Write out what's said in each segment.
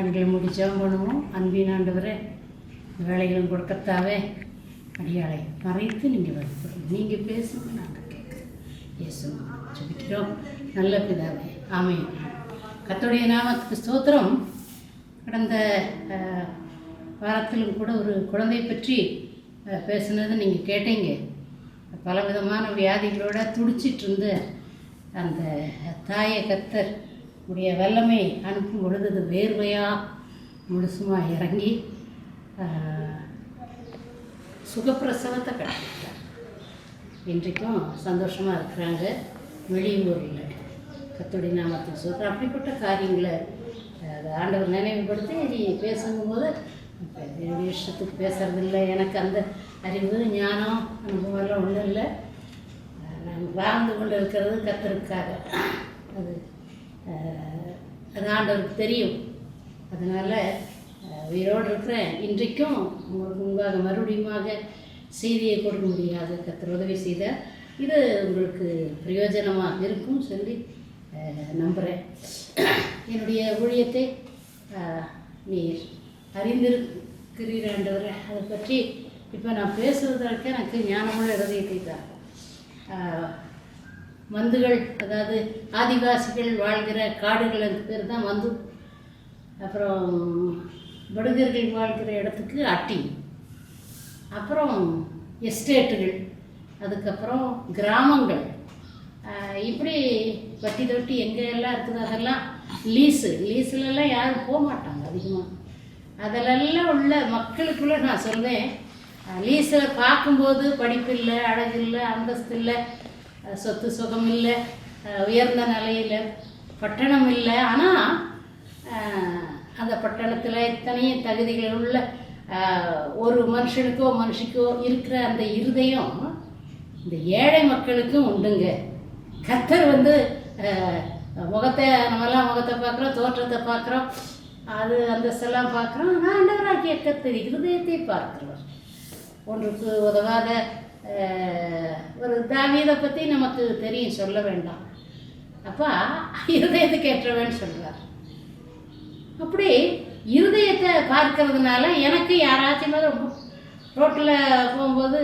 கண்களை மூடி ஜெபம் பண்ணுவோம். அன்பின் ஆண்டவரே, வேலைகளும் கொடுக்கத்தாவே அடியாளை மறைத்து நீங்கள் வந்து நீங்கள் பேசுங்க, நாங்கள் கேட்குறோம். இயேசு ஜெபிக்கிறோம் நல்ல பிதாவே, ஆமென். கர்த்தருடைய நாமத்துக்கு ஸ்தோத்திரம். கடந்த வாரத்திலும் கூட ஒரு குழந்தை பற்றி பேசுனது நீங்கள் கேட்டீங்க. பலவிதமான வியாதிகளோடு துடிச்சிட்டு இருந்த அந்த தாயை கர்த்தர் உடைய வல்லமை அனுப்பும் பொழுது அது வேர்வையாக முழுசுமாக இறங்கி சுகப்பிரசவத்தை கட்டிட்டார். இன்றைக்கும் சந்தோஷமாக இருக்கிறாங்க வெளியூரில். கர்த்தருடைய நாமத்துக்கு சொல்கிறேன். அப்படிப்பட்ட காரியங்களை ஆண்டவர் நினைவுபடுத்தி நீ பேசும்போது என்னுடைய இஷ்டத்துக்கு பேசுறதில்லை. எனக்கு அந்த அறிவு ஞானம் அனுபவம்லாம் ஒன்றும் இல்லை. நான் வாழ்ந்து கொண்டு இருக்கிறது கர்த்தருக்காக. அது ஆண்டவருக்கு தெரியும். அதனால் உயிரோடு இருக்கிறேன். இன்றைக்கும் உங்களுக்கு முன்பாக மறுபடியுமாக செய்தியை கொடுக்க முடியாது. கர்த்தர் உதவி செய்த இது உங்களுக்கு பிரயோஜனமாக இருக்கும் சொல்லி நம்புகிறேன். என்னுடைய ஊழியத்தை நீர் அறிந்திருக்கிறீராண்டவரை. அதை பற்றி இப்போ நான் பேசுவதற்கு எனக்கு ஞானமுள்ள இருதயத்தை தான். மந்துகள், அதாவது ஆதிவாசிகள் வாழ்கிற காடுகளுக்கு பேர் தான் மந்து. அப்புறம் படுகர்கள் வாழ்கிற இடத்துக்கு அட்டி, அப்புறம் எஸ்டேட்டுகள், அதுக்கப்புறம் கிராமங்கள், இப்படி வட்டி தொட்டி எங்கே எல்லாம் இருக்குது அதெல்லாம் லீஸுலெல்லாம் யாரும் போக மாட்டாங்க அதிகமாக. அதிலெல்லாம் உள்ள மக்களுக்குள்ளே நான் சொல்வேன், லீஸில் பார்க்கும்போது படிப்பு இல்லை, அழகு இல்லை, அந்தஸ்து இல்லை, சொத்து சுகம் இல்லை, உயர்ந்த நிலையில் பட்டணம் இல்லை. ஆனால் அந்த பட்டணத்தில் இத்தனையும் தகுதிகள் உள்ள ஒரு மனுஷிக்கோ இருக்கிற அந்த இருதயம் இந்த ஏழை மக்களுக்கும் உண்டுங்க. கர்த்தர் முகத்தை, நம்மெல்லாம் முகத்தை பார்க்குறோம், தோற்றத்தை பார்க்குறோம், அது அந்தஸ்தெல்லாம் பார்க்குறோம். ஆனால் ஆண்டவராகிய கர்த்தர் இருதயத்தை பார்க்கிறோம். ஒன்றுக்கு உதவாத ஒரு தாவீதை பற்றி நமக்கு தெரியும், சொல்ல வேண்டாம். அப்போ இருதயத்துக்கு ஏற்றவன்னு சொல்கிறார். அப்படி இருதயத்தை பார்க்கறதுனால எனக்கு யாராச்சும் ரோட்டில் போகும்போது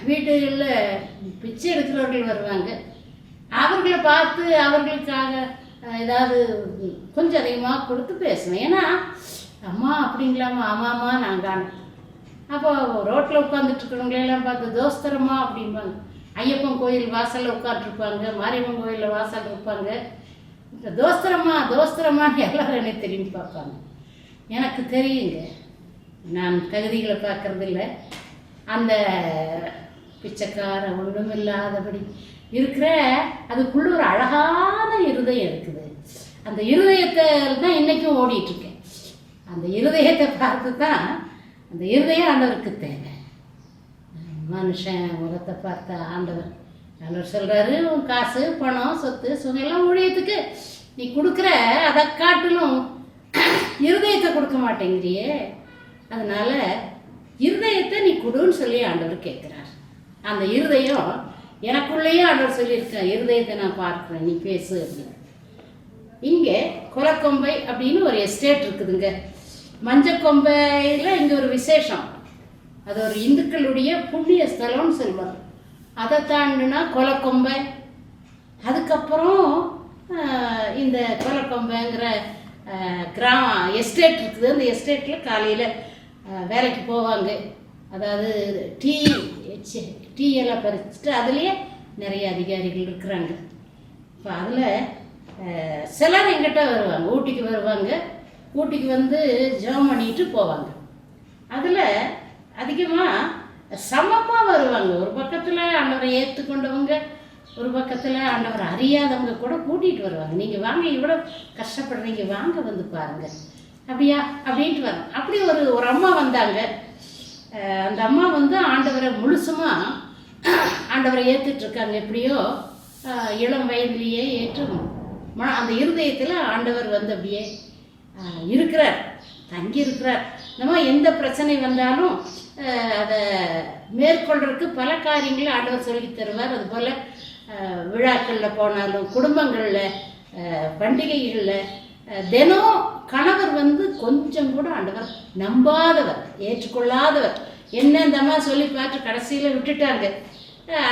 வீட்டுகளில் பிச்சை எடுக்கிறவர்கள் வருவாங்க. அவர்களை பார்த்து அவர்களுக்காக ஏதாவது கொஞ்சம் அதிகமாக கொடுத்து பேசுவேன். ஏன்னா அம்மா அப்படிங்களாம்மா, ஆமாம்மா நான் காணும். அப்போ ரோட்டில் உட்காந்துட்ருக்கிறவங்களெல்லாம் பார்த்து தோஸ்தரம்மா அப்படிம்பாங்க. ஐயப்பன் கோயில் வாசலில் உட்காந்துருப்பாங்க, மாரியம்மன் கோயிலில் வாசல் இருப்பாங்க. இந்த தோஸ்தரம்மான்னு எல்லோரும் என்னை திரும்பி பார்ப்பாங்க. எனக்கு தெரியுங்க, நான் தகுதிகளை பார்க்குறதில்ல. அந்த பிச்சைக்கார ஒன்றும் இல்லாதபடி இருக்கிற அதுக்குள்ள ஒரு அழகான இருதயம் இருக்குது. அந்த இருதயத்தை தான் இன்றைக்கும் ஓடிட்டுருக்கேன். அந்த இருதயத்தை பார்த்து தான், அந்த இருதயம் ஆண்டவருக்கு தேவை. மனுஷன் முகத்தை பார்த்தா ஆண்டவர் சொல்கிறாரு, உன் காசு பணம் சொத்து சுகையெல்லாம் ஊழியத்துக்கு நீ கொடுக்குற, அதை காட்டிலும் இருதயத்தை கொடுக்க மாட்டேங்கிறியே. அதனால் இருதயத்தை நீ கொடுன்னு சொல்லி ஆண்டவர் கேட்குறார். அந்த இருதயம் எனக்குள்ளேயே ஆண்டவர் சொல்லியிருக்கேன், இருதயத்தை நான் பார்க்குறேன், நீ பேசு அப்படின்னு. இங்கே கொலக்கொம்பை அப்படின்னு ஒரு எஸ்டேட் இருக்குதுங்க. மஞ்சக்கொம்பையில் இங்கே ஒரு விசேஷம். அது ஒரு இந்துக்களுடைய புண்ணிய ஸ்தலம்னு சொல்லுவாங்க. அதை தாண்டினா கொலக்கொம்பை. அதுக்கப்புறம் இந்த கொலக்கொம்பைங்கிற எஸ்டேட் இருக்குது. அந்த எஸ்டேட்டில் காலையில் வேலைக்கு போவாங்க. அதாவது டீ எல்லாம் பறிச்சுட்டு அதுலேயே நிறைய அதிகாரிகள் இருக்கிறாங்க. இப்போ அதில் சிலர் எங்கிட்ட வருவாங்க, ஊட்டிக்கு வருவாங்க. ஊட்டிக்கு வந்து ஜெபம் பண்ணிட்டு போவாங்க. அதில் அதிகமாக சமமாக வருவாங்க. ஒரு பக்கத்தில் ஆண்டவரை ஏற்றுக்கொண்டவங்க, ஒரு பக்கத்தில் ஆண்டவரை அறியாதவங்க கூட கூட்டிகிட்டு வருவாங்க. நீங்கள் வாங்க, இவ்வளோ கஷ்டப்படுறீங்க, வாங்க வந்து பாருங்கள், அப்படியா அப்படின்ட்டு வரோம். அப்படி ஒரு அம்மா வந்தாங்க. அந்த அம்மா ஆண்டவரை முழுசுமாக ஆண்டவரை ஏற்றுட்ருக்காங்க. எப்படியோ இளம் வயதிலேயே ஏற்று அந்த இருதயத்தில் ஆண்டவர் அப்படியே இருக்கிறார், தங்கி இருக்கிறார். நம்ம எந்த பிரச்சனை வந்தாலும் அதை மேற்கொள்றதுக்கு பல காரியங்களை ஆண்டவர் சொல்லி தருவார். அதுபோல் விழாக்களில் போனாலும், குடும்பங்களில், பண்டிகைகளில் தினம் கணவர் வந்து கொஞ்சம் கூட ஆண்டவர் நம்பாதவர், ஏற்றுக்கொள்ளாதவர். என்ன இந்த அம்மா சொல்லி பார்த்து கடைசியில் விட்டுட்டாங்க.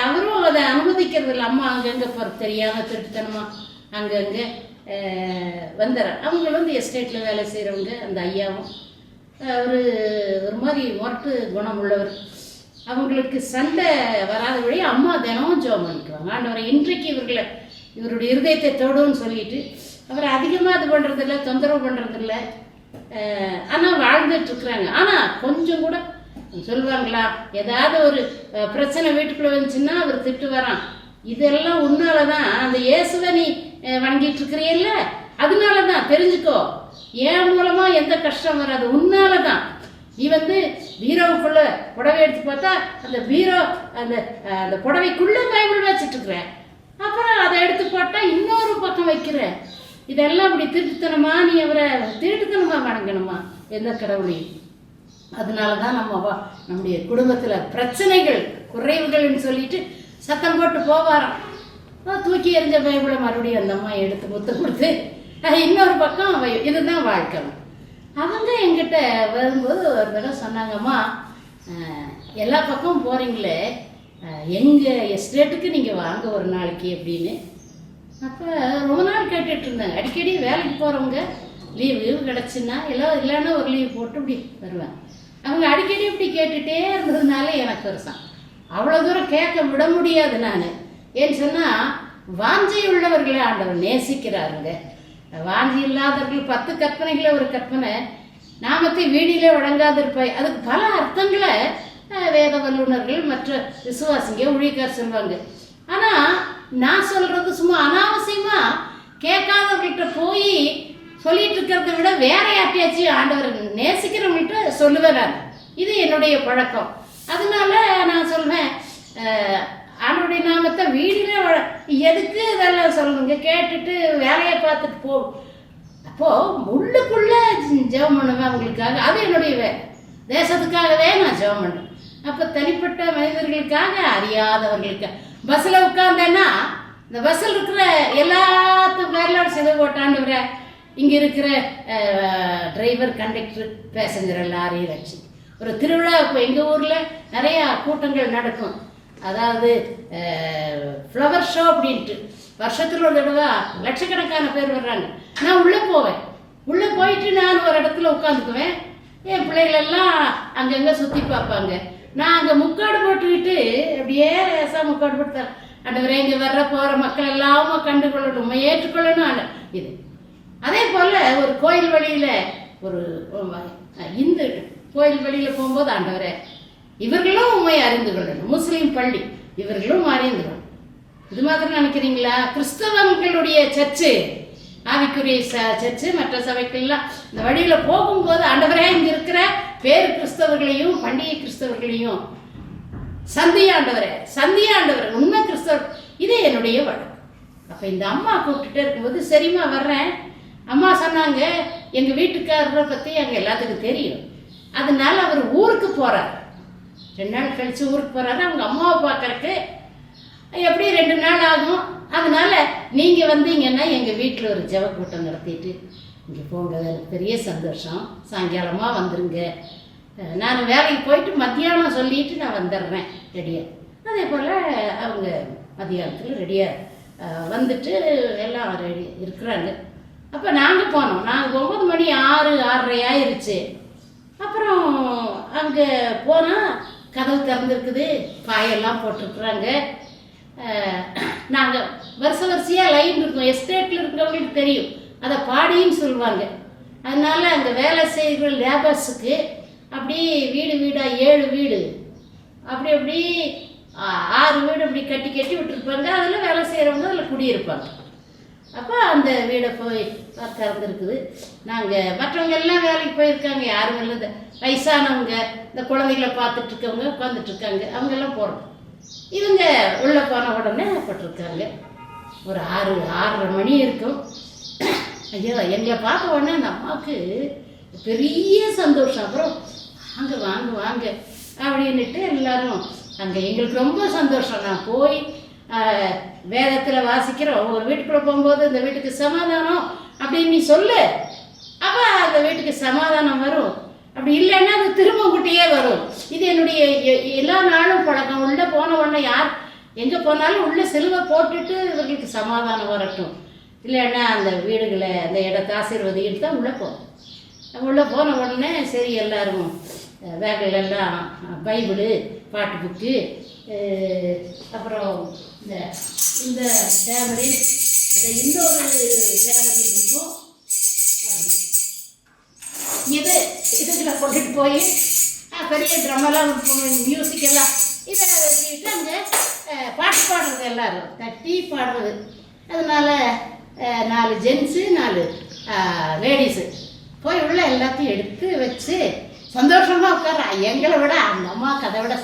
அவரும் அதை அனுமதிக்கிறது இல்லை. அம்மா அங்கங்கே போகிறது தெரியாமல் திருட்டுத்தனமா அங்கங்கே வந்துடுறார். அவங்க வந்து எஸ்டேட்டில் வேலை செய்கிறவங்க. அந்த ஐயாவும் ஒரு மாதிரி மொரட்டு குணம் உள்ளவர். அவங்களுக்கு சண்டை வராத வழி அம்மா தினமும் ஜெபம் பண்ணிக்குவாங்க. ஆண்டவரை இன்றைக்கு இவருடைய இருதயத்தை தொடுன்னு சொல்லிட்டு அவரை அதிகமாக இது பண்ணுறதில்ல, தொந்தரவு பண்ணுறதில்ல. ஆனால் வாழ்ந்துட்டுருக்குறாங்க. ஆனால் கொஞ்சம் கூட சொல்லுவாங்களா, ஏதாவது ஒரு பிரச்சனை வீட்டுக்குள்ளே வந்துச்சுன்னா அவர் திட்டு வரான். இதெல்லாம் உன்னால தான், அந்த இயேசுவை நீ வணங்கிட்டு இருக்கிறீல்ல, அதனால தான் தெரிஞ்சுக்கோ, என் மூலமாக எந்த கஷ்டம் வராது, உன்னால தான். நீ வந்து பீரோவுக்குள்ள புடவை எடுத்து பார்த்தா அந்த பீரோ அந்த புடவைக்குள்ள பைபிள் வச்சுட்டு இருக்கிற, அப்புறம் அதை எடுத்து போட்டால் இன்னொரு பக்கம் வைக்கிற. இதெல்லாம் அப்படி திருட்டுத்தனமா நீ அவரை திருட்டுத்தனமா வணங்கணுமா எந்த கடவுளையும்? அதனால தான் நம்முடைய குடும்பத்தில் பிரச்சனைகள் குறைவுகள்னு சொல்லிட்டு சத்தம் போட்டு போவாராம். தூக்கி எறிஞ்ச பைபிளை மறுபடியும் அந்த அம்மா எடுத்து முத்து கொடுத்து இன்னொரு பக்கம் இதுதான் வாழ்க்கை. அவங்க எங்கிட்ட வரும்போது ஒரு தடவை சொன்னாங்கம்மா, எல்லா பக்கமும் போகிறீங்களே, எங்கள் எஸ்டேட்டுக்கு நீங்கள் வாங்க ஒரு நாளைக்கு அப்படின்னு. அப்போ ரொம்ப நாள் கேட்டுட்டு இருந்தாங்க. அடிக்கடி வேலைக்கு போகிறவங்க லீவு கிடச்சுன்னா இல்லைன்னா ஒரு லீவ் போட்டு இப்படி வருவேன். அவங்க அடிக்கடி இப்படி கேட்டுகிட்டே இருந்ததுனால எனக்கு வருஷம் அவ்வளோ தூரம் கேட்க விட முடியாது. நான் ஏன்னு சொன்னால், வாஞ்சை உள்ளவர்களை ஆண்டவர் நேசிக்கிறாருங்க. வாஞ்சி இல்லாதவர்கள் 10 கற்பனைகளை ஒரு கற்பனை, நாமத்தை வீடியிலே வழங்காதிருப்பாய். அதுக்கு பல அர்த்தங்களை வேத வல்லுநர்கள் மற்ற விசுவாசிங்க ஊழியக்கார் சொல்லுவாங்க. ஆனால் நான் சொல்கிறது சும்மா அனாவசியமாக கேட்காதவர்கள்ட்ட போய் சொல்லிட்டு இருக்கிறத விட வேற யார்ட்டையாச்சும் ஆண்டவர் நேசிக்கிறவங்கள்ட்ட சொல்லுவேன் நான். இது என்னுடைய பழக்கம். அதனால நான் சொல்வேன், ஆண்டவருடைய நாமத்தை வீடிலே எதுக்கு இதெல்லாம் சொல்லுங்க, கேட்டுட்டு வேலையை பார்த்துட்டு போ. அப்போது உள்ளுக்குள்ளே ஜெபம் பண்ணுவேன் அவங்களுக்காக. அது என்னுடைய தேசத்துக்காகவே நான் ஜெபம் பண்ணுறேன். அப்போ தனிப்பட்ட மனிதர்களுக்காக, அறியாதவர்களுக்காக. பஸ்ஸில் உட்காந்தேன்னா இந்த பஸ்ஸில் இருக்கிற எல்லாத்துக்கும் பேர்லாம் செலவு போட்டாண்டு இங்கே இருக்கிற டிரைவர், கண்டக்டர், பேசஞ்சர் எல்லாரையும் வச்சு ஒரு திருவிழா. இப்போ எங்கள் ஊரில் நிறையா கூட்டங்கள் நடக்கும். அதாவது ஃப்ளவர் ஷோ அப்படின்ட்டு வருஷத்தில் ஒரு தடவை லட்சக்கணக்கான பேர் வர்றாங்க. நான் உள்ளே போவேன். உள்ளே போயிட்டு நான் ஒரு இடத்துல உட்காந்துக்குவேன். என் பிள்ளைகளெல்லாம் அங்கங்கே சுற்றி பார்ப்பாங்க. நான் அங்கே முக்காடு போட்டுக்கிட்டு அப்படியே லேசாக முக்காடு போட்டு ஆண்டவரே, இங்கே வர்ற போகிற மக்கள் எல்லாமே கண்டுகொள்ளணும், ஏற்றுக்கொள்ளணும். இது அதே போல் ஒரு கோயில் வழியில் ஒரு இந்து கோயில் வழியில் போகும்போது, ஆண்டவரே இவர்களும் உண்மை அறிந்து கொள்ளணும், முஸ்லீம் பள்ளி இவர்களும் அறிந்து கொள்ளணும். இது மாதிரி நினைக்கிறீங்களா? கிறிஸ்தவங்களுடைய சர்ச்சு, ஆவிக்குரிய சர்ச்சு, மற்ற சபைக்கெல்லாம் இந்த வழியில் போகும்போது, ஆண்டவரே இங்கே இருக்கிற பேர் கிறிஸ்தவர்களையும் பண்டிகை கிறிஸ்தவர்களையும் சந்தியாண்டவர் உண்மை கிறிஸ்தவர், இதே என்னுடைய வழக்கம். அப்போ இந்த அம்மா கூப்பிட்டுட்டே இருக்கும்போது, சரிம்மா வர்றேன். அம்மா சொன்னாங்க, எங்கள் வீட்டுக்காரரை பற்றி எங்கள் எல்லாத்துக்கும் தெரியும், அதனால அவர் ஊருக்கு போகிறார். 2 நாள் கழித்து ஊருக்கு போகிறாரு. அவங்க அம்மாவை பார்க்கறக்கு எப்படி 2 நாள் ஆகும். அதனால் நீங்கள் வந்தீங்கன்னா எங்கள் வீட்டில் ஒரு ஜெப கூட்டம் நடத்திட்டு இங்கே போங்க, எனக்கு பெரிய சந்தோஷம். சாயங்காலமாக வந்துடுங்க. நான் வேலைக்கு போயிட்டு மத்தியானம் சொல்லிவிட்டு நான் வந்துடுறேன் ரெடியாக. அதே போல் அவங்க மத்தியானத்தில் ரெடியாக வந்துட்டு எல்லாம் ரெடி இருக்கிறாங்க. அப்போ நாங்கள் போனோம். நாங்கள் 9 மணி 6:30 ஆயிடுச்சு. அப்புறம் அங்கே போனால் கதவு திறந்துருக்குது, பாயெல்லாம் போட்டிருக்குறாங்க. நாங்கள் வரிசையாக லைன் இருக்கோம். எஸ்டேட்டில் இருக்கிறவங்களுக்கு தெரியும், அதை பாடின்னு சொல்லுவாங்க. அதனால் அந்த வேலை செய்கிற லேபர்ஸுக்கு அப்படி வீடாக 7 வீடு அப்படி 6 வீடு அப்படி கட்டி விட்டுருப்பாங்க. அதில் வேலை செய்கிறவங்க அதில் குடியிருப்பாங்க. அப்போ அந்த வீடை போய் திறந்துருக்குது. நாங்கள் மற்றவங்க எல்லாம் வேலைக்கு போயிருக்காங்க. யாரும் இல்லை, வயசானவங்க, இந்த குழந்தைகளை பார்த்துட்டு இருக்கவங்க உட்காந்துட்ருக்காங்க. அவங்கெல்லாம் போகிறோம். இவங்க உள்ளே போன உடனே போட்டிருக்காங்க. ஒரு 6:30 மணி இருக்கும். ஐயோ, எங்களை பார்த்த உடனே அந்த அம்மாவுக்கு பெரிய சந்தோஷம். அப்புறம் வாங்க அப்படின்ட்டு எல்லாரும் அங்கே எங்களுக்கு ரொம்ப சந்தோஷம். நான் போய் வேதத்தில் வாசிக்கிறோம். ஒரு வீட்டுக்குள்ளே போகும்போது இந்த வீட்டுக்கு சமாதானம் அப்படின்னு நீ சொல்லு, அப்போ அந்த வீட்டுக்கு சமாதானம் வரும். அப்படி இல்லைன்னா அது திரும்பங்கிட்டே வரும். இது என்னுடைய எல்லா நாளும் பழக்கம். உள்ளே போன உடனே யார் எங்கே போனாலும் உள்ளே செல்வை போட்டுட்டு இவர்களுக்கு சமாதானம் வரட்டும், இல்லைன்னா அந்த வீடுகளை அந்த இடத்த ஆசீர்வதிக்கிட்டு தான் உள்ளே போகும். உள்ளே போன உடனே சரி எல்லாரும் வேலையிலெல்லாம் பைபிளு, பாட்டு புக்கு, அப்புறம் இந்த இந்த தேவரி, அந்த இன்னொரு தேவரி இருக்கும், இதுக்குள்ள கொண்டுட்டு போய் பெரிய ட்ரம்மெல்லாம் மியூசிக் எல்லாம் இதை வச்சுக்கிட்டு அங்கே பாட்டு பாடுறது, எல்லாரும் தட்டி பாடுறது. அதனால் 4 ஜென்ஸு 4 லேடிஸு போய் உள்ள எல்லாத்தையும் எடுத்து வச்சு சந்தோஷமாக உட்கார. எங்களை விட அந்த அம்மா கதை விட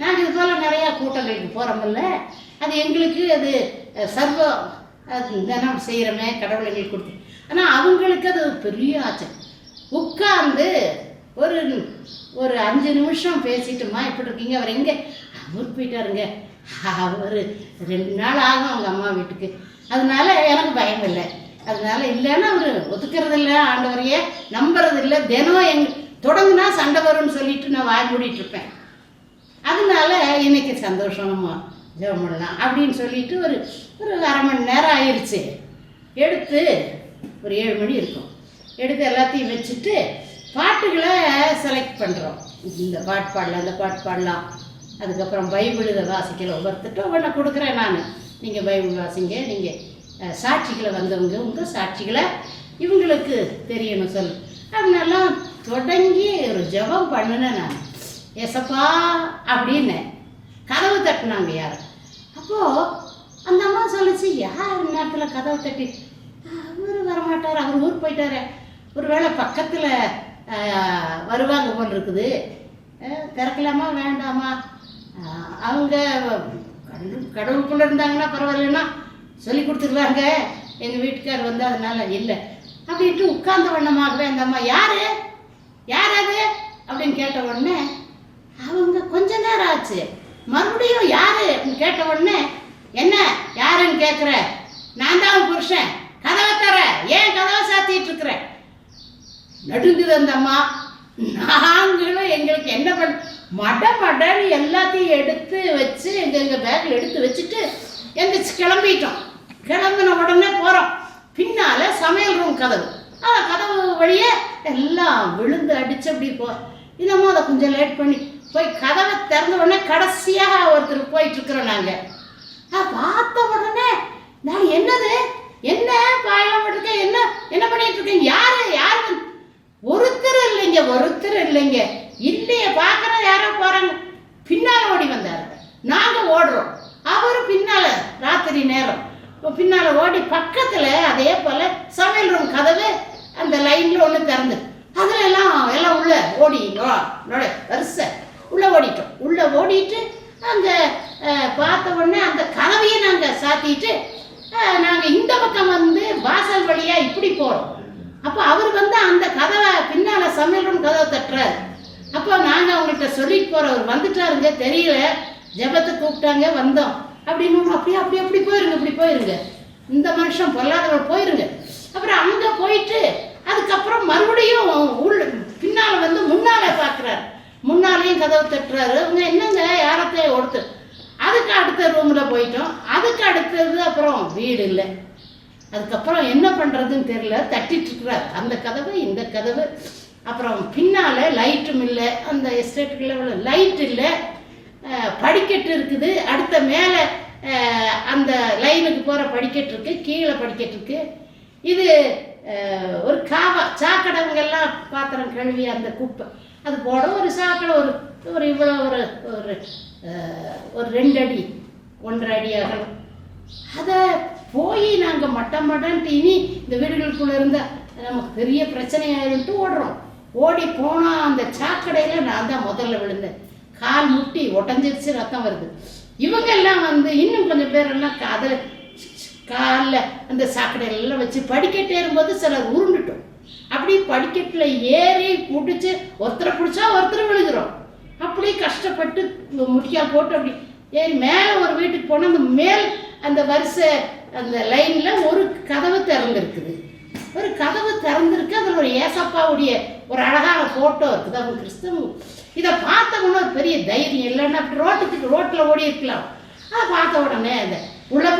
நாங்கள் இது போல் நிறையா கூட்டங்களுக்கு போகிறோமில்ல, அது எங்களுக்கு அது சர்வம் தினம் செய்கிறோமே, கடவுள் எங்களுக்கு கொடுத்து. ஆனால் அவங்களுக்கு அது பெரிய ஆச்சு. உட்காந்து ஒரு 5 நிமிஷம் பேசிட்டுமா எப்படி இருக்கீங்க, அவர் எங்கே ஊருக்கு போயிட்டாருங்க, அவர் 2 நாள் ஆகும் அவங்க அம்மா வீட்டுக்கு, அதனால எனக்கு பயம் இல்லை. அதனால இல்லைன்னா அவர் ஒத்துக்கிறதில்ல, ஆண்டவரையே நம்புறதில்லை, தினம் தொடங்குனா சண்டை வரும்னு சொல்லிட்டு நான் வாய் மூடிட்டு இருப்பேன். அதனால இன்னைக்கு சந்தோஷமா ஜெபம் பண்ணலாம் அப்படின்னு சொல்லிட்டு ஒரு 1/2 மணி நேரம் ஆயிடுச்சு. எடுத்து ஒரு 7 மணி இருக்கும். எடுத்து எல்லாத்தையும் வச்சுட்டு பாட்டுகளை செலக்ட் பண்ணுறோம். இந்த பாட்டு பாடலாம், அந்த பாட்டு பாடலாம். அதுக்கப்புறம் பைபிள் இதை வாசிக்கிற ஒவ்வொருத்தட்டும் ஒவ்வொன்று கொடுக்குறேன் நான். நீங்கள் பைபிள் வாசிங்க, நீங்கள் சாட்சிகளை வந்தவங்க உங்கள் சாட்சிகளை இவங்களுக்கு தெரியணும் சொல்லு அப்படின்னெல்லாம் தொடங்கி ஒரு ஜெபம் பண்ணினேன் நான். ஏசப்பா அப்படின்னு கதவு தட்டினாங்க யார். அப்போது அந்த அம்மா சொல்லிச்சு, யார் நேரத்தில் கதவு தட்டி, அவர் வரமாட்டார், அவர் ஊருக்கு போயிட்டாரு, ஒரு வேளை பக்கத்தில் வருவாங்க போல் இருக்குது, திறக்கலாமா வேண்டாமா, அவங்க கடவுளுக்குள்ளே இருந்தாங்கன்னா பரவாயில்லன்னா சொல்லி கொடுத்துருவாங்க, எங்கள் வீட்டுக்கார் வந்து அதனால இல்லை அப்படின்ட்டு உட்கார்ந்த வண்ணமாகவே அந்த அம்மா யார் அது அப்படின்னு கேட்ட உடனே அவங்க கொஞ்ச நேரம் ஆச்சு. மறுபடியும் யாரு அப்படின்னு கேட்ட உடனே என்ன யாருன்னு கேட்குற, நான் தான் புருஷன், கதவை தர, ஏன் கதவை சாத்திட்டு இருக்கிறேன். நடுங்குது அந்த அம்மா. நாங்களும் எங்களுக்கு என்ன மடன்னு எல்லாத்தையும் எடுத்து வச்சு எங்கள் பேக்கில் எடுத்து வச்சுட்டு எந்திரிச்சு கிளம்பிட்டோம். கிளம்பின உடனே போகிறோம். பின்னால் சமையல் ரூம் கதவு, கதவு வழியே எல்லாம் விழுந்து அடிச்சு அப்படி இன்னமும் அதை கொஞ்சம் லேட் பண்ணி போய் கதவை திறந்த உடனே கடைசியாக ஒருத்தர் போயிட்டு இருக்கிறோம். நாங்கள் பார்த்த உடனே நான் என்னது என்ன பாயலாம் போட்டிருக்கேன், என்ன பண்ணிட்டு இருக்கேன், யாரு ஒருத்தர் இல்லைங்க இல்லையே, பார்க்குற யாரோ போகிறாங்க. பின்னால் ஓடி வந்தார், நாங்கள் ஓடுறோம், அவரு பின்னால் ராத்திரி நேரம் பின்னால் ஓடி பக்கத்தில் அதே போல் சமையல் ரூம் கதவு அந்த லைனில் ஒன்று திறந்து அதில் எல்லாம் உள்ள ஓடி வரிசை உள்ளே ஓடிட்டோம். உள்ளே ஓடிட்டு அங்கே பார்த்த உடனே அந்த கதவையே நாங்கள் சாத்திட்டு நாங்கள் இந்த பக்கம் வந்து வாசல் வழியாக இப்படி போகிறோம். அப்போ அவர் வந்து அந்த கதவை பின்னால் சமையல் ரூம் கதவை தட்டுறாரு. அப்போ நாங்கள் அவங்கள்ட்ட சொல்லிட்டு போகிறோம், அவர் வந்துட்டாருங்க தெரியல, ஜெபத்தை கூப்பிட்டாங்க வந்தோம் அப்படின்னு. அப்படி போயிருங்க இந்த மனுஷன் பொல்லாதவர் போயிருங்க. அப்புறம் அங்கே போயிட்டு அதுக்கப்புறம் மறுபடியும் பின்னால் வந்து முன்னாலே பார்க்குறாரு, முன்னாலேயும் கதவை தட்டுறாரு. அவங்க என்னங்க யாரத்தையும் ஒருத்தர். அதுக்கு அடுத்த ரூமில் போயிட்டோம். அதுக்கு அடுத்தது அப்புறம் வீடு இல்லை. அதுக்கப்புறம் என்ன பண்ணுறதுன்னு தெரியல, தட்டிட்டு இருக்கிறார் அந்த கதவு இந்த கதவு. அப்புறம் பின்னால் லைட்டும் இல்லை, அந்த எஸ்டேட்டுக்குள்ள லைட் இல்லை, படிக்கட்டு இருக்குது. அடுத்த மேலே அந்த லைனுக்கு போகிற படிக்கட்டு இருக்குது, கீழே படிக்கட்டு இருக்குது. இது ஒரு சாக்கடைங்கெல்லாம் பாத்திரம் கழுவி அந்த குப்பை அது போட ஒரு சாக்கடை ஒரு இவ்வளோ ஒரு 2 அடி 1.5 அடி அகலம். அதை போய் நாங்கள் மட்டன்ட்டு இனி இந்த வீடுகளுக்குள்ளே இருந்தால் நமக்கு பெரிய பிரச்சனையாயிருன்ட்டு ஓடுறோம். ஓடி போனால் அந்த சாக்கடையில் நான் தான் முதல்ல விழுந்தேன். கால் முட்டி உடஞ்சிருச்சு, ரத்தம் வருது. இவங்கெல்லாம் வந்து இன்னும் கொஞ்சம் பேரெல்லாம் அதில் காலில் அந்த சாக்கடையெல்லாம் வச்சு படிக்கட்டு ஏறும்போது சிலர் உருண்டுட்டோம். அப்படி படிக்கட்டில் ஏறி பிடிச்சி ஒருத்தரை பிடிச்சா ஒருத்தர் விழுகிறோம். அப்படி கஷ்டப்பட்டு முடிக்கால் போட்டு அப்படி ஏறி மேலே ஒரு வீட்டுக்கு போனால் அந்த மேல் அந்த வரிசை அந்த லைனில் ஒரு கதவு திறந்துருக்குது. ஒரு கதவு திறந்துருக்கு, அதில் ஒரு ஏசப்பாவுடைய ஒரு அழகான ஃபோட்டோ இருக்குது. அவங்க கிறிஸ்தவங்க. இதை பார்த்தவொன்னே ஒரு பெரிய தைரியம் இல்லைன்னா அப்படி ரோட்டில் ஓடி இருக்கலாம். அதை பார்த்த உடனே இந்த உள்ளே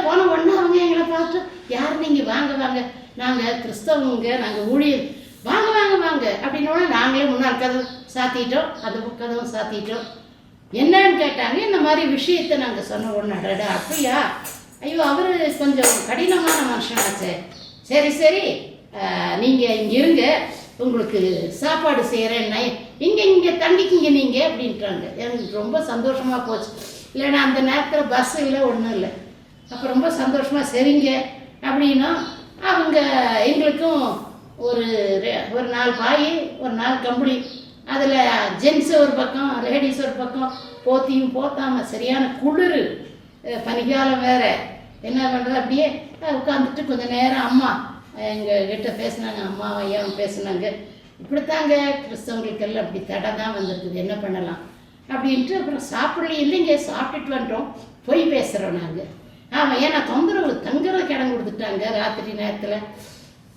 போன உடனே அவங்க எங்களை பார்த்து, யார் நீங்கள், வாங்க வாங்க, நாங்கள் கிறிஸ்தவங்க, நாங்கள் ஊழியர், வாங்க வாங்க வாங்க அப்படின்னோடனே நாங்களே முன்னாள் கதவு சாத்திட்டோம், அது கதவும் சாத்திட்டோம். என்னன்னு கேட்டாங்க. இந்த மாதிரி விஷயத்தை நாங்கள் சொன்ன உடனே, அடடா அப்படியா, ஐயோ அவர் கொஞ்சம் கடினமான மனுஷனாச்சே, சரி சரி நீங்கள் இங்கே இருங்க, உங்களுக்கு சாப்பாடு செய்கிறேன், இங்கே தங்கிக்கிங்க நீங்கள் அப்படின்ட்டாங்க. எனக்கு ரொம்ப சந்தோஷமாக போச்சு. இல்லைன்னா அந்த நேரத்தில் பஸ் இல்லை, ஒன்றும் இல்லை. அப்போ ரொம்ப சந்தோஷமாக சரிங்க அப்படின்னா அவங்க எங்களுக்கும் ஒரு 4 பாய், ஒரு 4 கம்பளி, அதில் ஜென்ஸு ஒரு பக்கம், லேடிஸ் ஒரு பக்கம், போத்தியும் போத்தாமல் சரியான குளிர், பனிக்காலம் வேறு. என்ன பண்ணுறது, அப்படியே உட்காந்துட்டு கொஞ்சம் நேரம் அம்மா எங்கள் கிட்ட பேசினாங்க, அம்மா ஐயாவும் பேசினாங்க. இப்படித்தாங்க கிறிஸ்தவங்களுக்கெல்லாம் அப்படி தடை தான் வந்திருக்குது, என்ன பண்ணலாம் அப்படின்ட்டு. அப்புறம் சாப்பிடலையே, இல்லைங்க சாப்பிட்டுட்டு வந்துட்டோம், போய் பேசுகிறோம் நாங்கள். ஆமாம், ஏன்னா தொந்தரவு தங்குறதுக்கு இடம் கொடுத்துட்டாங்க ராத்திரி நேரத்தில்.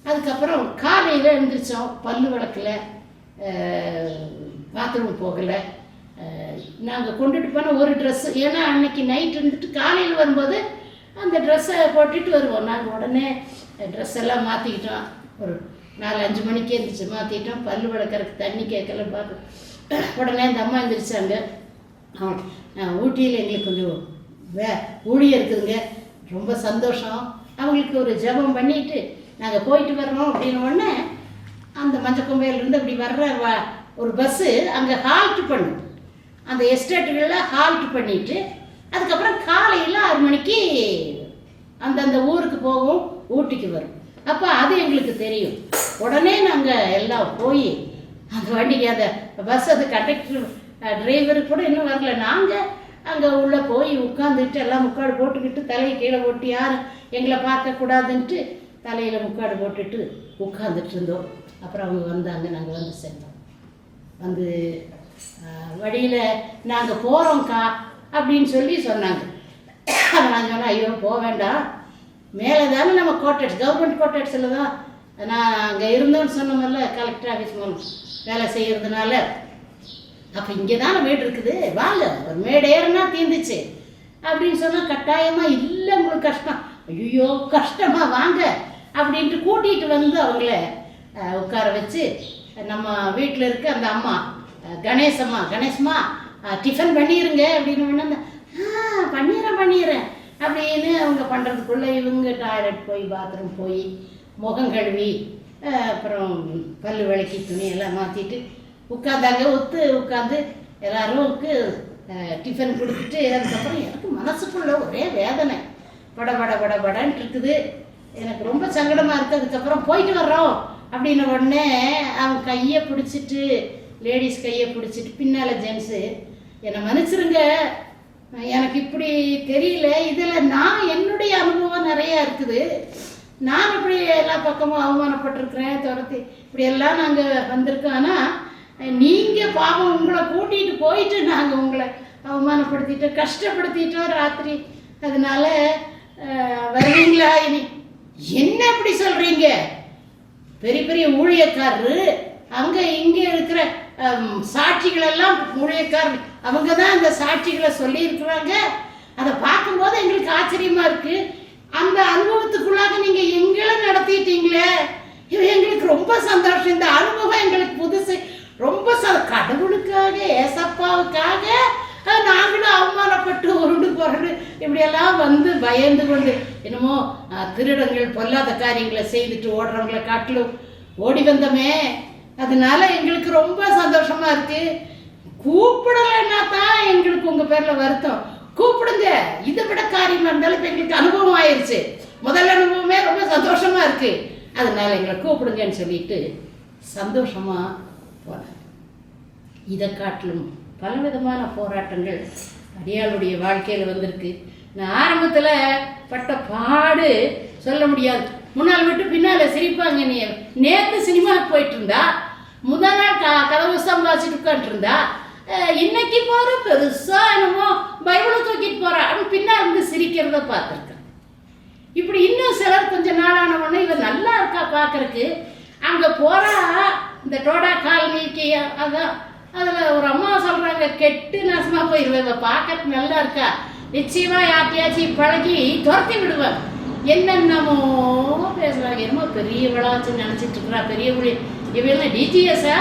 அதுக்கப்புறம் காலையில் எழுந்திரிச்சோம், பல்லு விளக்கல, பாத்ரூம் போகலை. நாங்கள் கொண்டுட்டு போன ஒரு ட்ரெஸ்ஸு, ஏன்னா அன்னைக்கு நைட் இருந்துட்டு காலையில் வரும்போது அந்த ட்ரெஸ்ஸை போட்டுட்டு வருவோம். நாங்கள் உடனே ட்ரெஸ் எல்லாம் மாற்றிக்கிட்டோம். ஒரு 4-5 மணிக்கு எழுந்திரிச்சு மாற்றிட்டோம். பல்லு விளக்கறதுக்கு தண்ணி கேட்கல பார்க்க. உடனே அந்த அம்மா எழுந்திரிச்சாங்க. ஊட்டியில் எங்களுக்கு கொஞ்சம் ஊழியம் இருக்குதுங்க, ரொம்ப சந்தோஷம், அவங்களுக்கு ஒரு ஜெபம் பண்ணிவிட்டு நாங்கள் போயிட்டு வர்றோம் அப்படின்னு உடனே அந்த மஞ்சக்கொம்பையிலேருந்து அப்படி வர்ற ஒரு பஸ்ஸு அங்கே ஹால்ட் பண்ணும். அந்த எஸ்டேட்டுகளில் ஹால்ட் பண்ணிவிட்டு அதுக்கப்புறம் காலையில் 6 மணிக்கு அந்தந்த ஊருக்கு போகும், ஊட்டிக்கு வரும். அப்போ அது எங்களுக்கு தெரியும். உடனே நாங்கள் எல்லாம் போய் அந்த வண்டிக்கு, அந்த பஸ், அது கண்டக்டர் டிரைவரு கூட இன்னும் வரல. நாங்கள் அங்கே உள்ளே போய் உட்காந்துட்டு எல்லாம் முக்காடு போட்டுக்கிட்டு தலையை கீழே போட்டு யாரும் எங்களை பார்க்கக்கூடாதுன்ட்டு தலையில் முக்காடு போட்டுட்டு உட்காந்துட்டு இருந்தோம். அப்புறம் அவங்க வந்தாங்க, நாங்கள் வந்து சேர்ந்தோம். வந்து வழியில் நாங்கள் போகிறோம்க்கா அப்படின்னு சொல்லி சொன்னாங்க. நான் சொன்னேன், ஐயோ போக வேண்டாம், மேலே தானே நம்ம கோட்டட்ஸ், கவர்மெண்ட் கோட்டட்ஸில் தான் நான் அங்கே இருந்தோன்னு சொன்னோம்ல, கலெக்டர் ஆஃபீஸ் மூலம் வேலை செய்கிறதுனால. அப்போ இங்கே தானே வீடு இருக்குது, வாங்க, ஒரு மேடு ஏறுனா தீர்ந்துச்சு அப்படின்னு சொன்னால் கட்டாயமாக இல்லை உங்களுக்கு கஷ்டம், ஐயோ கஷ்டமாக வாங்க அப்படின்ட்டு கூட்டிகிட்டு வந்து அவங்கள உட்கார வச்சு, நம்ம வீட்டில் இருக்க அந்த அம்மா கணேசம்மா டிஃபன் பண்ணிடுங்க அப்படின்னு ஒன்று, பண்ணிடுறேன் அப்படின்னு அவங்க பண்ணுறதுக்குள்ளே இவங்க டாய்லெட் போய் பாத்ரூம் போய் முகம் கழுவி அப்புறம் பல்லு விளக்கி துணி எல்லாம் மாற்றிட்டு உட்காந்தாங்க. உட்காந்து எல்லாரும்க்கு டிஃபன் கொடுத்துட்டு அதுக்கப்புறம் எனக்கு மனசுக்குள்ளே ஒரே வேதனை, படன்னு இருக்குது. எனக்கு ரொம்ப சங்கடமாக இருக்குது. அதுக்கப்புறம் போயிட்டு வர்றோம் அப்படின்ன உடனே அவங்க கையை பிடிச்சிட்டு, லேடிஸ் கையை பிடிச்சிட்டு, பின்னால் ஜென்ஸு, என்னை மன்னிச்சிருங்க, எனக்கு இப்படி தெரியல, இதில் நான் என்னுடைய அனுபவம் நிறையா இருக்குது, நான் இப்படி எல்லா பக்கமும் அவமானப்பட்டிருக்கிறேன், துரத்தி இப்படியெல்லாம் நாங்கள் வந்திருக்கோம். ஆனால் நீங்கள் பாவம் உங்களை கூட்டிகிட்டு போயிட்டு நாங்கள் உங்களை அவமானப்படுத்திட்டோம், கஷ்டப்படுத்திட்டோம் ராத்திரி, அதனால வருவீங்களா? இனி என்ன அப்படி சொல்கிறீங்க? பெரிய பெரிய ஊழியக்காரரு அங்கே இங்கே இருக்கிற சாட்சிகளெல்லாம் ஊழியக்காரர் அவங்க தான் அந்த சாட்சிகளை சொல்லியிருக்கிறாங்க. அதை பார்க்கும்போது எங்களுக்கு ஆச்சரியமாக இருக்குது. அந்த அனுபவத்துக்குள்ளாக நீங்கள் எங்களை நடத்திட்டீங்களே, எங்களுக்கு ரொம்ப சந்தோஷம். இந்த அனுபவம் எங்களுக்கு புதுசு, ரொம்ப கடவுளுக்காக, ஏசப்பாவுக்காக நாங்களும் அவமானப்பட்டு உருண்டு புரண்டு இப்படியெல்லாம் வந்து பயந்து கொண்டு என்னமோ திருடங்கள் பொல்லாத காரியங்களை செய்துட்டு ஓடுறவங்களை காட்டிலும் ஓடி வந்தோமே, அதனால எங்களுக்கு ரொம்ப சந்தோஷமா இருக்கு. கூப்பிடலைன்னா தான் எங்களுக்கு உங்கள் பேரில் வருத்தம், கூப்பிடுங்க, இதை விட காரியமாக இருந்தாலும் இப்போ எங்களுக்கு அனுபவம் ஆயிடுச்சு, முதல் அனுபவமே ரொம்ப சந்தோஷமாக இருக்குது, அதனால எங்களை கூப்பிடுங்கன்னு சொல்லிட்டு சந்தோஷமாக போனாங்க. இதை காட்டிலும் பலவிதமான போராட்டங்கள் அடியாளுடைய வாழ்க்கையில் வந்திருக்கு. நான் ஆரம்பத்தில் பட்ட பாடு சொல்ல முடியாது. முன்னால் விட்டு பின்னால் சிரிப்பாங்க. நீ நேற்று சினிமாவுக்கு போயிட்டு இருந்தா, முதல் நாள் கதவு சம்பாதிச்சுட்டு உட்காந்துருந்தா, இன்னைக்கு போகிற பெருசாக என்னமோ பைபிளை தூக்கிட்டு போகிறா அப்படின்னு பின்னால் இருந்து சிரிக்கிறத பார்த்துருக்கேன். இப்படி இன்னும் சிலர் கொஞ்ச நாளான உடனே இவர் நல்லா இருக்கா பார்க்கறதுக்கு. அங்கே போகிறா இந்த டோடா காலனிக்கு, அதான் அதில் ஒரு அம்மா சொல்கிறாங்க, கெட்டு நாசமாக போயிடுவேன், இவ பார்க்கறதுக்கு நல்லா இருக்கா, நிச்சயமாக யார்ட்டையாச்சும் பழகி துரத்தி விடுவேன், என்னென்னமோ பேசுகிறாங்க. என்னமோ பெரிய விழாச்சுன்னு நினச்சிட்டு இருக்கிறா, பெரிய மொழி இவெல்லாம் டிஜிஎஸ்ஸா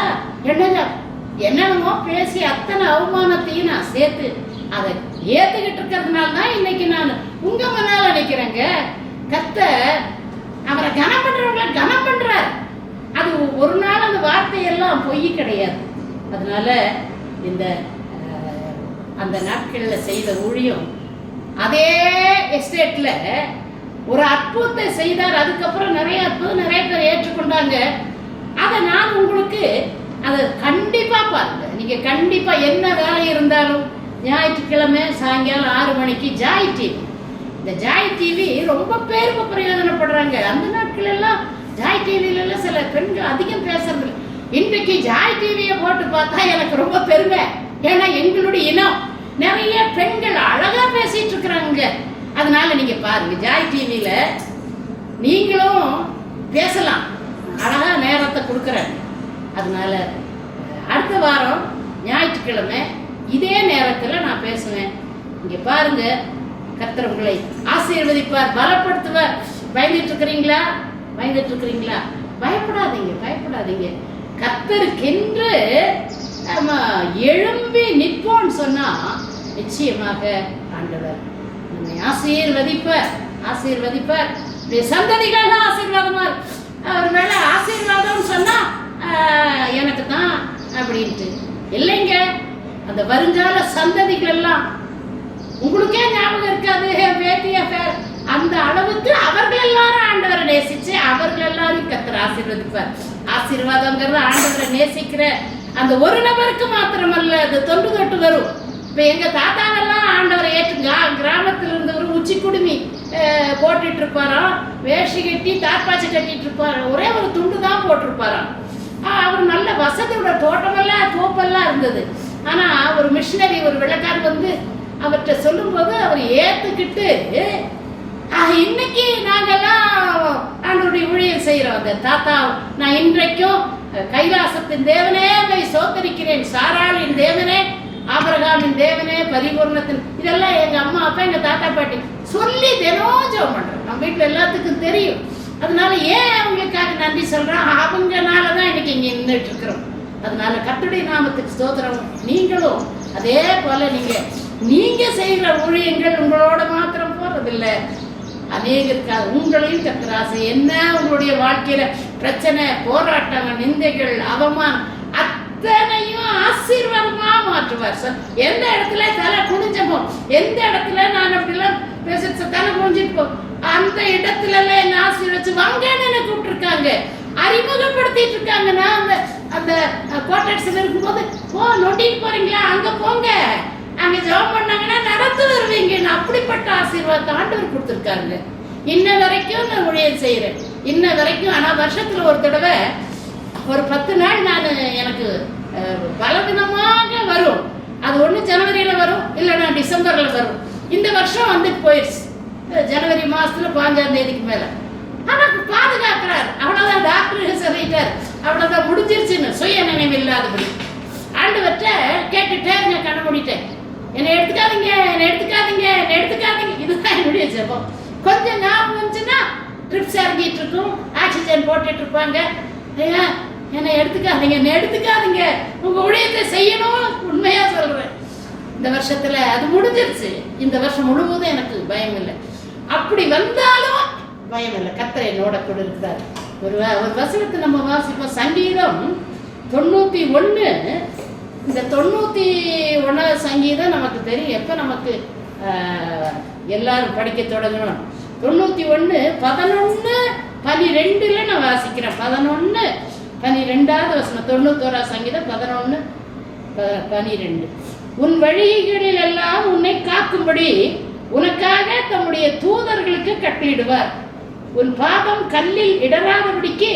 என்னென்னமோ பேசி அத்தனை அவமானத்தையும் நான் சேர்த்து அதை ஏற்றுக்கிட்டு இருக்கிறதுனால தான் இன்னைக்கு நான் உங்கள் முன்னால் நினைக்கிறேங்க. கர்த்தர் அவரை கனம் பண்ணுறவங்கள கனம் பண்ணுறார். அது ஒரு நாள் அந்த வார்த்தையெல்லாம் பொய் கிடையாது. அதனால இந்த அந்த நாட்களில் செய்த ஊழியம் அதே எஸ்டேட்டில் ஒரு அற்புதத்தை செய்தார். அதுக்கப்புறம் நிறைய அற்புதம் நிறைய பேர் ஏற்றுக்கொண்டாங்க. அதை நான் உங்களுக்கு அதை கண்டிப்பாக பாருங்க. நீங்கள் கண்டிப்பாக என்ன வேலை இருந்தாலும் ஞாயிற்றுக்கிழமை சாயங்காலம் 6 மணிக்கு ஜாய் டிவி, இந்த ஜாய் டிவி ரொம்ப பேருக்கு பிரயோஜனப்படுறாங்க. அந்த நாட்கள் எல்லாம் ஜாய் டிவிலெல்லாம் சில பெண்கள் அதிகம் பேசுறது. இன்றைக்கு ஜாய் டிவியை போட்டு பார்த்தா எனக்கு ரொம்ப பெருமை. ஏன்னா எங்களுடைய இனம் நிறைய பெண்கள் அழகா பேசிட்டு இருக்கிறாங்க. அதனால நீங்க பாருங்க, ஜாய் டிவியில நீங்களும் பேசலாம், அழகா நேரத்தை கொடுக்குறாங்க. அதனால அடுத்த வாரம் ஞாயிற்றுக்கிழமை இதே நேரத்தில் நான் பேசுவேன். இங்க பாருங்க, கர்த்தர் உங்களை ஆசீர்வதிப்பார், பலப்படுத்துவார். பயந்துட்டு இருக்கிறீங்களா? பயப்படாதீங்க. கர்த்தருக்கென்று நம்ம எழும்பி நிற்போம்னு சொன்னா நிச்சயமாக ஆண்டவர் நம்மை ஆசீர்வதிப்பார். சந்ததிகள் தான் ஆசீர்வாதமா. அவர் மேல ஆசீர்வாதம்னு சொன்னா எனக்கு தான் அப்படின்ட்டு இல்லைங்க. அந்த வருங்கால சந்ததிகள் எல்லாம் உங்களுக்கே ஞாபகம் இருக்காது, அந்த அளவுக்கு அவர்கள் எல்லாரும் ஆண்டவரை நேசிச்சு அவர்கள் எல்லாரும் கர்த்தர் ஆசீர்வதிப்பார். ஆசீர்வாதங்கிறது ஆண்டவரை நேசிக்கிற அந்த ஒரு நபருக்கு மாத்திரமல்ல, அது தொண்டு தொட்டு வரும். இப்போ எங்க தாத்தாவெல்லாம் ஆண்டவரை கிராமத்தில் இருந்தவர் உச்சி குடுமி போட்டுட்டு இருப்பாராம், வேஷ்டி கட்டி தார்பாச்சி கட்டிட்டு இருப்பாரு, ஒரே ஒரு துண்டு தான் போட்டிருப்பாராம். அவர் நல்ல வசதியோட தோட்டமெல்லாம் தோப்பெல்லாம் இருந்தது. ஆனா ஒரு மிஷினரி ஒரு வெள்ளக்கார் வந்து அவர்கிட்ட சொல்லும் போது அவர் ஏத்துக்கிட்டு இன்னைக்கு நாங்கெல்லாம் ஆண்டவருடைய ஊழியம் செய்யறோம். அந்த தாத்தா, நான் இன்றைக்கும் கைலாசத்தின் தேவனே சோத்தரிக்கிறேன், சாராளின் தேவனே, ஆபிரகாமின் தேவனே, பரிபூர்ணத்தின், இதெல்லாம் எங்க அம்மா அப்பா எங்க தாத்தா பாட்டி சொல்லி தினம் ஜெபம் பண்றோம். நம்ம வீட்டுல எல்லாத்துக்கும் தெரியும். அதனால ஏன் அவங்களுக்காக நன்றி சொல்றோம், அவங்கனாலதான் இன்னைக்கு இங்க நின்றுட்டு இருக்கிறோம். அதனால கர்த்தருடைய நாமத்துக்கு ஸ்தோத்திரம். நீங்களும் அதே போல நீங்க செய்கிற ஊழியங்கள் உங்களோட மாத்திரம் போறதில்லை, அநேகருக்காக உங்களையும் கர்த்தர் ஆசை. என்ன உங்களுடைய வாழ்க்கையில பிரச்சனை, போராட்டங்கள், நிந்தைகள், அவமானம் அத்தனையும் ஆசீர்வாதமா மாற்றுவார் சார். எந்த இடத்துல தலை குனிஞ்சமோ, எந்த இடத்துல நான் அப்படிலாம் பேச தலை குனிஞ்சிட்டு போ, அந்த இடத்துல எல்லாம் என்ன ஆசீர்வச்சு வாங்கன்னு என்ன கூப்பிட்டுருக்காங்க, அறிமுகப்படுத்திட்டு இருக்காங்க. நான் அந்த கோட்டர்ஸ்ல இருக்கும்போது நோட்டிட்டு போறீங்களா, அங்க போங்க, அங்க ஜெபம் பண்ணாங்கன்னா நடந்து வருவீங்க. அப்படிப்பட்ட ஆசீர்வாதத்தை ஆண்டவர் கொடுத்துருக்காங்க. இன்ன வரைக்கும் நான் ஊழியம் செய்யறேன், இன்ன வரைக்கும். ஆனா வருஷத்துல ஒரு தடவை ஒரு 10 நாள் நான் எனக்கு பலவிதமாக வரும். அது ஒண்ணு ஜனவரியில வரும், இல்லைன்னா டிசம்பர்ல வரும். இந்த வருஷம் வந்துட்டு போயிடுச்சு, ஜனவரி மாசத்துல 5ஆம் தேதிக்கு மேல. ஆனா பாதுகாக்கிறார். அவ்வளவுதான், டாக்டர் சொல்லிட்டார், அவ்வளவுதான் முடிஞ்சிருச்சுன்னு. சுய நினைவு இல்லாதபடி ஆண்டவர்கிட்ட கேட்டுட்டே கண்ண மூடிட்டேன், என்னை எடுத்துக்காதீங்க. இதுதான் என்னுடைய ஜெபம். கொஞ்சம் ஞாபகம் வந்துச்சுன்னா ட்ரிப்ஸ் இறங்கிட்டு இருக்கும், ஆக்சிஜன் போட்டுட்டு இருப்பாங்க. ஐயா என்னை எடுத்துக்காதீங்க, உங்க ஊழியத்தை செய்யணும். உண்மையா சொல்றேன், இந்த வருஷத்துல அது முடிஞ்சிருச்சு. இந்த வருஷம் முழுவதும் எனக்கு பயம் இல்லை. அப்படி வந்தாலும் பயம் இல்லை, கர்த்தர் என்னோட கூட இருக்கிறார். ஒரு வசனத்தை நம்ம வாசிப்போம், சங்கீதம் 91. இந்த 91 சங்கீதம் நமக்கு தெரியும். எப்ப நமக்கு எல்லாரும் படிக்க தொடங்கணும். 91 11 12 நான் வாசிக்கிறேன். 11 12வது வசனம், 91 சங்கீதம் 11 12. உன் வழிகளில் எல்லாம் உன்னை காக்கும்படி உனக்காக தம்முடைய தூதர்களுக்கு கட்டளையிடுவார். உன் பாதம் கல்லில் இடராதபடிக்கு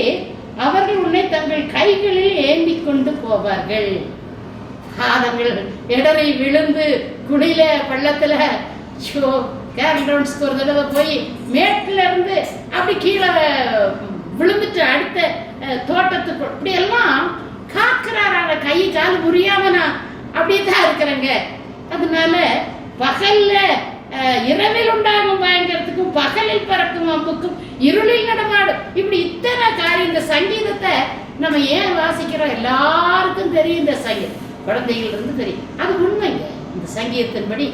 அவர்கள் உன்னை தங்கள் கைகளில் ஏந்தி கொண்டு போவார்கள். பாதங்கள் இடரை விழுந்து குடியில பள்ளத்துல கேரல் ரவுண்ட்ஸ்க்கு ஒரு தடவை போய் மேட்டில் இருந்து அப்படி கீழே விழுந்துட்டு அடுத்த தோட்டத்துக்கு இப்படி எல்லாம் காக்குறாராங்க, கை கால் புரியாம நான் அப்படியே தான் இருக்கிறேங்க. அதனால பகல்ல இரவில் உண்டாகும் பயங்கரத்துக்கும் பகலில் பறக்கும் அம்புக்கும் இருளில் நடமாடும், இப்படி இத்தனை காரியம். இந்த சங்கீதத்தை நம்ம ஏன் வாசிக்கிறோம்? எல்லாருக்கும் தெரியும் இந்த சங்கீதம், குழந்தைகள் இருந்து தெரியும். அது உண்மைங்க. இந்த சங்கீதத்தின்படி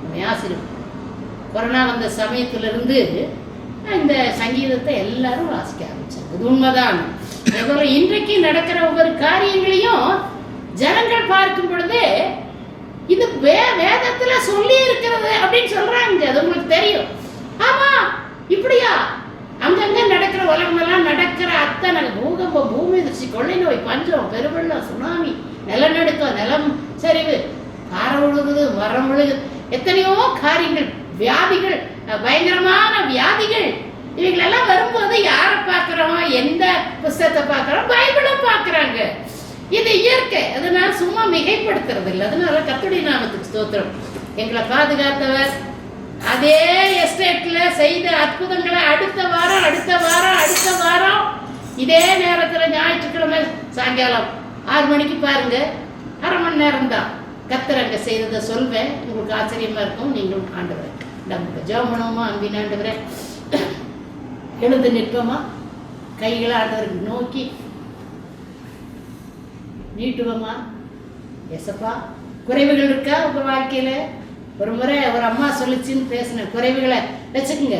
நம்ம ஆசிரியர் கொரோனா வந்த சமயத்திலிருந்து இந்த சங்கீதத்தை எல்லாரும் வாசிக்க ஆரம்பிச்சாங்க. அது உண்மைதான். அதேபோல இன்றைக்கு நடக்கிற ஒவ்வொரு காரியங்களையும் ஜனங்கள் பார்க்கும் பொழுது இது வேதத்துல சொல்லி இருக்கிறது அப்படின்னு சொல்றாங்க. அது உங்களுக்கு தெரியும். ஆமா, இப்படியா அங்கங்க நடக்கிற உலகமெல்லாம் நடக்கிற அத்தனை பூகம்பம், பூமி அதிர்ச்சி, கொள்ளை நோய், பஞ்சம், பெருவெள்ளம், சுனாமி, நிலநடுக்கம், நிலம் சரிவு, பாறை விழுகுது, மரம் விழுகுது, எத்தனையோ காரியங்கள், வியாதிகள், பயங்கரமான வியாதிகள், இவைகளெல்லாம் வரும்போது யாரை பார்க்கிறோம்? எந்த புஸ்தகத்தை பார்க்கிறோம்? பைபிளை பார்க்கிறாங்க. இது இயற்கை. அதனால சும்மா மிகைப்படுத்துறது இல்லை. அதனால கர்த்தருடைய நாமத்துக்கு ஸ்தோத்திரம். எங்களை பாதுகாத்தவர் அதே எஸ்டேட்ல செய்த அற்புதங்களை அடுத்த வாரம் இதே நேரத்தில் ஞாயிற்றுக்கிழமை சாயங்காலம் 6 மணிக்கு பாருங்க. அரை மணி நேரம் தான் கர்த்தர் அங்கே செய்ததை சொல்வேன். உங்களுக்கு ஆச்சரியமா இருக்கும். நீங்களும் ஆண்டவரே நமக்கு ஜெபம் பண்ணுவோமா? அன்பின் ஆண்டவரே, எழுந்து நிற்போமா? கைகளை ஆண்டவருக்கு நோக்கி நீட்டுவோமா? எசப்பா, குறைவுகள் இருக்கா உங்க வாழ்க்கையில? ஒரு முறை ஒரு அம்மா சொல்லிச்சின்னு பேசின குறைவுகளை வச்சுக்குங்க,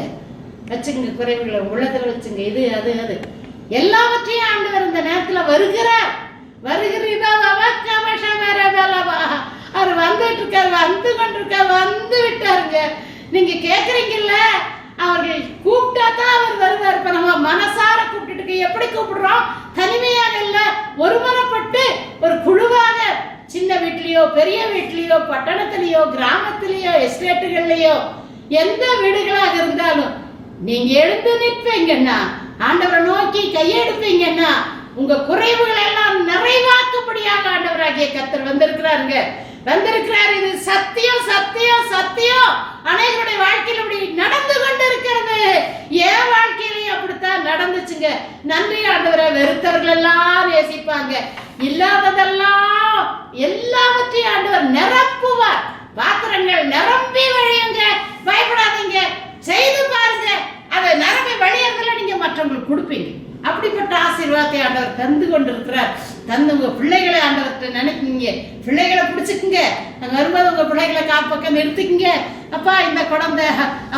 குறைவுகளை உள்ளத்துல வச்சுங்க. இது அது அது எல்லாவற்றையும் ஆண்டவர் இந்த நேரத்துல வருகிறார். அவர் வந்துட்டு இருக்காரு, வந்து கொண்டிருக்கார், வந்து விட்டாருங்க. நீங்க கேக்குறீங்கல்ல, அவர்கள் கூப்பிட்டா தான் அவர் வருவார். இப்ப நம்ம மனசார கூப்பிட்டு எப்படி கூப்பிடுறோம்? தனிமையாக இல்ல, ஒருமனப்பட்டு ஒரு குழுவாக, சின்ன வீட்லயோ பெரிய வீட்லயோ பட்டணத்திலேயோ கிராமத்திலேயோ எஸ்டேட்டுகள்லயோ எந்த வீடுகளாக இருந்தாலும் நீங்க எழுந்து நிற்பீங்கன்னா, ஆண்டவரை நோக்கி கையெடுப்பீங்கன்னா, உங்க குறைவுகள் எல்லாம் நிறைவாக்கும்படியாக ஆண்டவராகிய கர்த்தர் வந்திருக்கிறாருங்க. இது சத்தியம். அனைவருடைய வாழ்க்கையில் இப்படி நடந்து கொண்டு இருக்கிறது. என் வாழ்க்கையிலையும் அப்படித்தான் நடந்துச்சுங்க. நன்றி ஆண்டவரை. வெறுத்தவர்கள் எல்லாம் நேசிப்பாங்க, இல்லாததெல்லாம் எல்லாவற்றையும் ஆண்டவர் நிரப்புவார். பாத்திரங்கள் நிரம்பி வழியுங்க. பயப்படாதீங்க, செய்து பாருங்க. அதை நிரம்பி வழியறதுல நீங்க மற்றவங்களுக்கு கொடுப்பீங்க. அப்படிப்பட்ட ஆசீர்வாதத்தை ஆண்டவர் தந்து கொண்டிருக்கிறார். தந்து உங்க பிள்ளைகளை ஆண்டவர்கிட்ட நினைக்குங்க, பிள்ளைகளை பிடிச்சிக்குங்க. அங்க வரும்போது உங்க பிள்ளைகளை காப்பக்கம் நிறுத்திக்குங்க. அப்பா இந்த குழந்தை,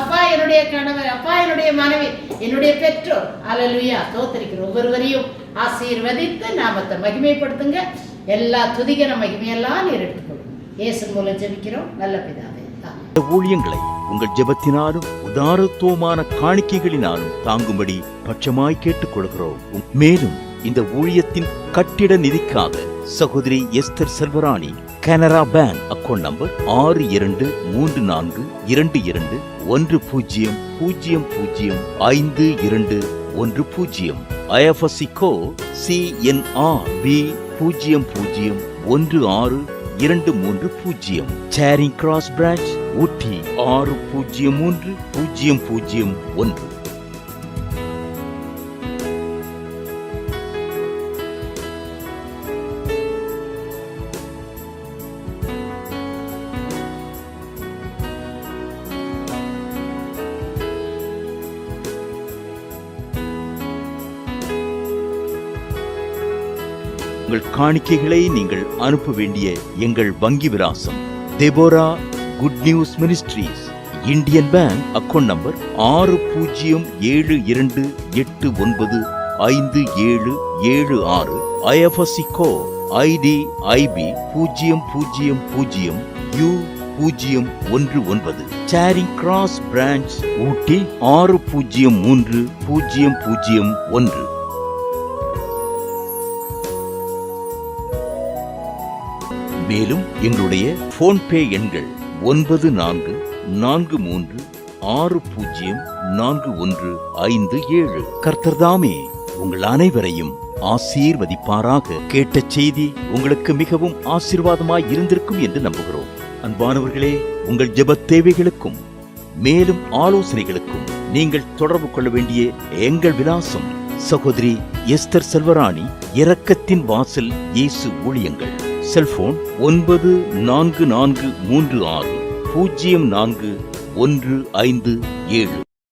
அப்பா என்னுடைய கணவர், அப்பா என்னுடைய மனைவி, என்னுடைய பெற்றோர், அல்லேலூயா தோத்தரிக்கிற ஒவ்வொருவரையும் ஆசீர்வதித்து நாமத்தை மகிமைப்படுத்துங்க. எல்லா துதிகர மகிமையெல்லாம் நீர் எடுத்துக்கொள்ளும். இயேசு மூலம் ஜெபிக்கிறோம் நல்ல பிதாவே. ஊழியங்களை உங்கள் ஜெபத்தினாலும் உதாரத்துவமான காணிக்கைகளினாலும் தாங்கும்படி பட்சமாய் கேட்டுக் கொள்கிறோம். மேலும் இந்த ஊழியத்தின் கட்டிட நிதிக்காக சகோதரி Esther Selvarani, Canara bank account number 62222200505210, IFSC code CNRB 00162330, சேரிங் கிராஸ் பிரான்ச் ஊட்டி 603001. உங்கள் காணிக்கைகளை நீங்கள் அனுப்ப வேண்டிய எங்கள் வங்கி விலாசம்: Deborah good news ministries, Indian bank account number 6072895776, IFSC code IDIB 00U019, சேரிங் கிராஸ் பிரான்ச் ஊட்டி 603001. மேலும் எங்களுடைய போன்பே எண்கள் 9443604157. கர்த்தர்தாமே உங்கள் அனைவரையும் ஆசீர்வதிப்பாராக. கேட்ட செய்தி உங்களுக்கு மிகவும் ஆசீர்வாதமாய் இருந்திருக்கும் என்று நம்புகிறோம். அன்பானவர்களே, உங்கள் ஜெப தேவைகளுக்கும் மேலும் ஆலோசனைகளுக்கும் நீங்கள் தொடர்பு கொள்ள வேண்டிய எங்கள் விலாசம்: சகோதரி எஸ்தர் செல்வராணி, இரக்கத்தின் வாசல் இயேசு ஊழியங்கள். செல்போன் 944360041577.